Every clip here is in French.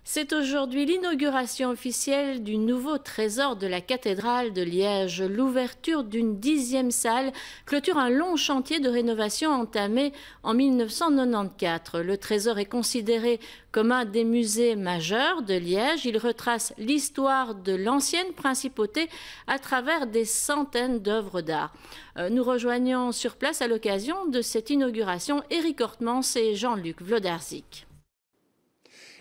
C'est aujourd'hui l'inauguration officielle du nouveau trésor de la cathédrale de Liège. L'ouverture d'une 10e salle clôture un long chantier de rénovation entamé en 1994. Le trésor est considéré comme un des musées majeurs de Liège. Il retrace l'histoire de l'ancienne principauté à travers des centaines d'œuvres d'art. Nous rejoignons sur place à l'occasion de cette inauguration Éric Hortemans et Jean-Luc Wlodarczyk.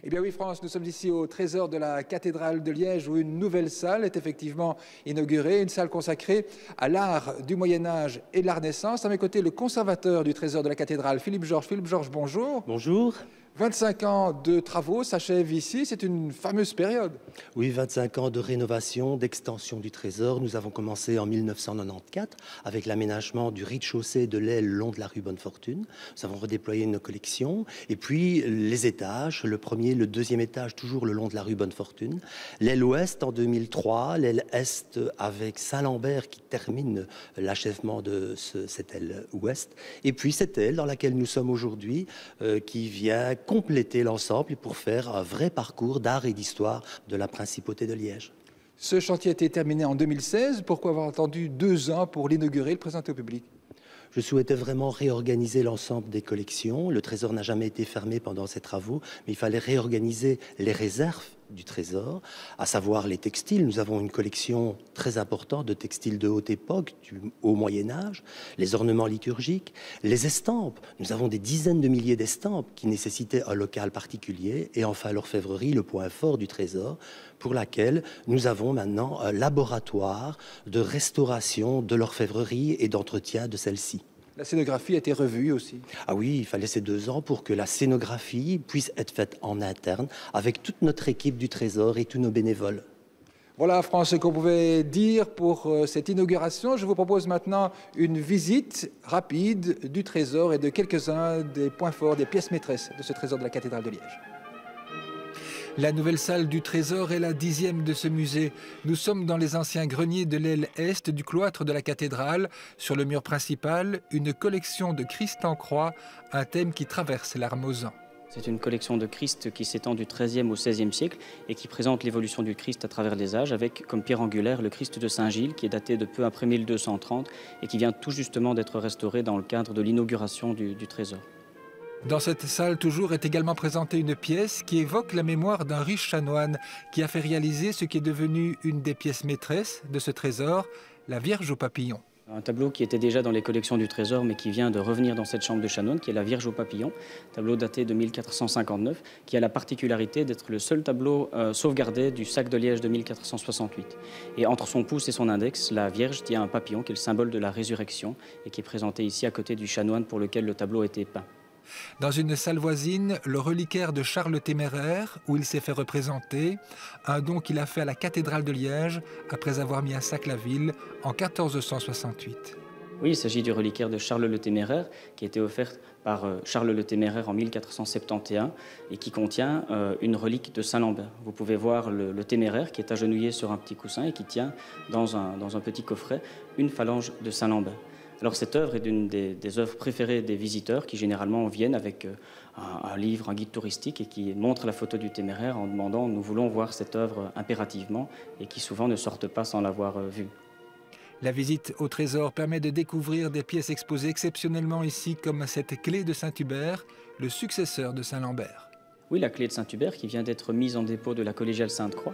Eh bien oui, France, nous sommes ici au trésor de la cathédrale de Liège où une nouvelle salle est effectivement inaugurée, une salle consacrée à l'art du Moyen-Âge et de la Renaissance. À mes côtés, le conservateur du trésor de la cathédrale, Philippe Georges. Philippe Georges, bonjour. Bonjour. 25 ans de travaux s'achèvent ici, c'est une fameuse période. Oui, 25 ans de rénovation, d'extension du trésor. Nous avons commencé en 1994 avec l'aménagement du rez-de-chaussée de l'aile le long de la rue Bonnefortune. Nous avons redéployé nos collections et puis les étages, le premier, le deuxième étage toujours le long de la rue Bonnefortune. L'aile ouest en 2003, l'aile est avec Saint-Lambert qui termine l'achèvement de cette aile ouest. Et puis cette aile dans laquelle nous sommes aujourd'hui qui vient compléter l'ensemble et pour faire un vrai parcours d'art et d'histoire de la principauté de Liège. Ce chantier a été terminé en 2016. Pourquoi avoir attendu 2 ans pour l'inaugurer et le présenter au public ? Je souhaitais vraiment réorganiser l'ensemble des collections. Le trésor n'a jamais été fermé pendant ces travaux, mais il fallait réorganiser les réserves du trésor, à savoir les textiles. Nous avons une collection très importante de textiles de haute époque, du haut Moyen-Âge, les ornements liturgiques, les estampes. Nous avons des dizaines de milliers d'estampes qui nécessitaient un local particulier. Et enfin, l'orfèvrerie, le point fort du trésor, pour laquelle nous avons maintenant un laboratoire de restauration de l'orfèvrerie et d'entretien de celle-ci. La scénographie a été revue aussi. Ah oui, il fallait ces 2 ans pour que la scénographie puisse être faite en interne avec toute notre équipe du Trésor et tous nos bénévoles. Voilà, France, ce qu'on pouvait dire pour cette inauguration. Je vous propose maintenant une visite rapide du Trésor et de quelques-uns des points forts, des pièces maîtresses de ce Trésor de la cathédrale de Liège. La nouvelle salle du Trésor est la 10e de ce musée. Nous sommes dans les anciens greniers de l'aile est du cloître de la cathédrale. Sur le mur principal, une collection de Christ en croix, un thème qui traverse l'Armozan. C'est une collection de Christ qui s'étend du XIIIe au XVIe siècle et qui présente l'évolution du Christ à travers les âges avec comme pierre angulaire le Christ de Saint-Gilles qui est daté de peu après 1230 et qui vient tout justement d'être restauré dans le cadre de l'inauguration du Trésor. Dans cette salle, toujours, est également présentée une pièce qui évoque la mémoire d'un riche chanoine qui a fait réaliser ce qui est devenu une des pièces maîtresses de ce trésor, la Vierge aux papillons. Un tableau qui était déjà dans les collections du Trésor, mais qui vient de revenir dans cette chambre de chanoine, qui est la Vierge aux papillons, tableau daté de 1459, qui a la particularité d'être le seul tableau sauvegardé du sac de Liège de 1468. Et entre son pouce et son index, la Vierge tient un papillon qui est le symbole de la résurrection et qui est présenté ici à côté du chanoine pour lequel le tableau a été peint. Dans une salle voisine, le reliquaire de Charles le Téméraire, où il s'est fait représenter, un don qu'il a fait à la cathédrale de Liège après avoir mis à sac la ville en 1468. Oui, il s'agit du reliquaire de Charles le Téméraire qui a été offert par Charles le Téméraire en 1471 et qui contient une relique de Saint-Lambert. Vous pouvez voir le Téméraire qui est agenouillé sur un petit coussin et qui tient dans un petit coffret une phalange de Saint-Lambert. Alors cette œuvre est une des œuvres préférées des visiteurs qui généralement viennent avec un livre, un guide touristique et qui montrent la photo du Téméraire en demandant « nous voulons voir cette œuvre impérativement » et qui souvent ne sortent pas sans l'avoir vue. La visite au Trésor permet de découvrir des pièces exposées exceptionnellement ici comme cette clé de Saint-Hubert, le successeur de Saint-Lambert. Oui, la clé de Saint-Hubert qui vient d'être mise en dépôt de la collégiale Sainte-Croix.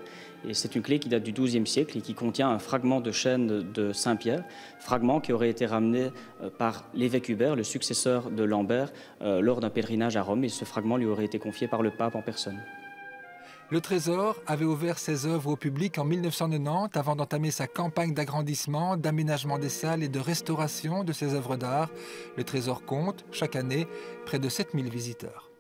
Et c'est une clé qui date du XIIe siècle et qui contient un fragment de chaîne de Saint-Pierre, fragment qui aurait été ramené par l'évêque Hubert, le successeur de Lambert, lors d'un pèlerinage à Rome. Et ce fragment lui aurait été confié par le pape en personne. Le Trésor avait ouvert ses œuvres au public en 1990 avant d'entamer sa campagne d'agrandissement, d'aménagement des salles et de restauration de ses œuvres d'art. Le Trésor compte, chaque année, près de 7000 visiteurs.